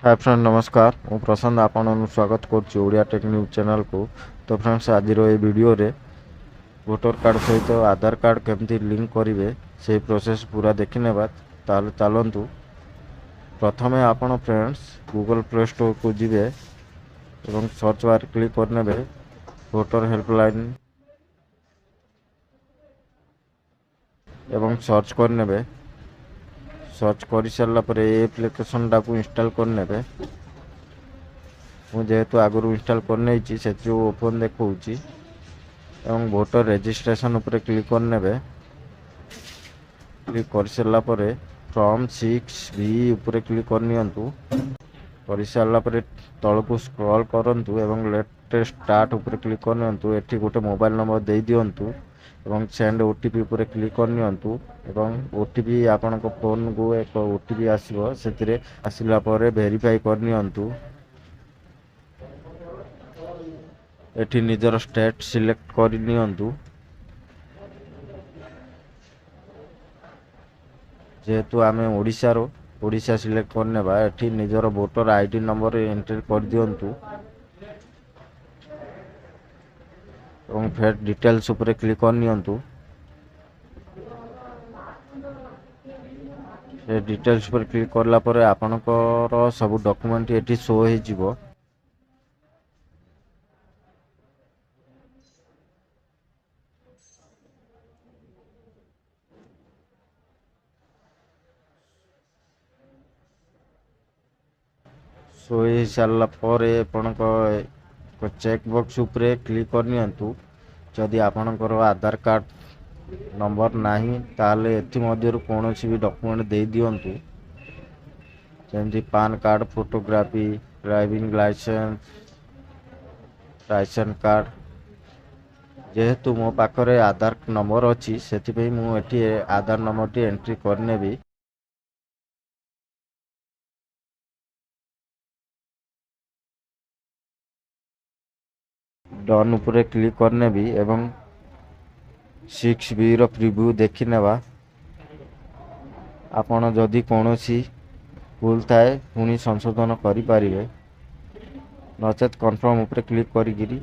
Hi friend नमस्कार मु प्रशांत आपण स्वागत करुच्ची ओडिया टेक न्यूज चैनल को। तो फ्रेंड्स आज वीडियो रे वोटर कार्ड सहित आधार कार्ड केमती लिंक करेंगे से प्रोसेस पूरा देखी नेबा। ताले चलतु प्रथमे आपण फ्रेंड्स गूगल प्ले स्टोर को जिवे एवं सर्च बार क्लिक करने वोटर हेल्पलाइन एवं सर्च करने सर्च कर सारा पर एप्लिकेशन टाक इंस्टॉल करने जेहेतु आगु इंस्टॉल करने से ओपन देखा एवं वोटर रजिस्ट्रेशन उपरे क्लिक करने क्लिक कर सारा पर फॉर्म 6B उपरे क्लिक करनियंतु कर सारा पर तलकू स्क्रॉल करंतु एवं लेटेस्ट स्टार्ट उपरे क्लिक करनियंतु एठी गोटे मोबाइल नंबर दे दियंतु एवं सेंड ओटीपी उपरे क्लिक करनियंतु एवं ओटीपी आपन को फोन को एक ओटीपी आसीबो सेतिरे आसिला पर वेरीफाई करनियंतु एठी निजर स्टेट सिलेक्ट करनियंतु जेहेतु आमे ओडिशा सिलेक्ट करनेबा एठी निजर वोटर आईडी नंबर एंट्री कर दियंतु एवं फिर डिटेल्स उपरे क्लिक करनियंतु से डिटेल्स पर क्लिक करला पर आपनकर सब डॉक्यूमेंट एठी शो हो जिवो। शो हो सारा पर आपनकर चेक बॉक्स उपरे क्लिक करनियंतु जदि आपनकर आधार कार्ड नंबर नहीं ताले एथि मध्यरु कोनोसी भी डॉक्यूमेंट दे दियंतु जेमति PAN card photography driving licence ration card जेहेतु मो पाखरे आधार नंबर अच्छी से मु एठी आधार नंबर टी एंट्री करनेबी। डन उपरे क्लिक करनेबी एवं 6B रो प्रीव्यू देखि नेबा। आपण जदि कोनोसी भूल थाए पुणी संशोधन करि पारिबे नचेत कन्फर्म उपरे क्लिक करिगिरी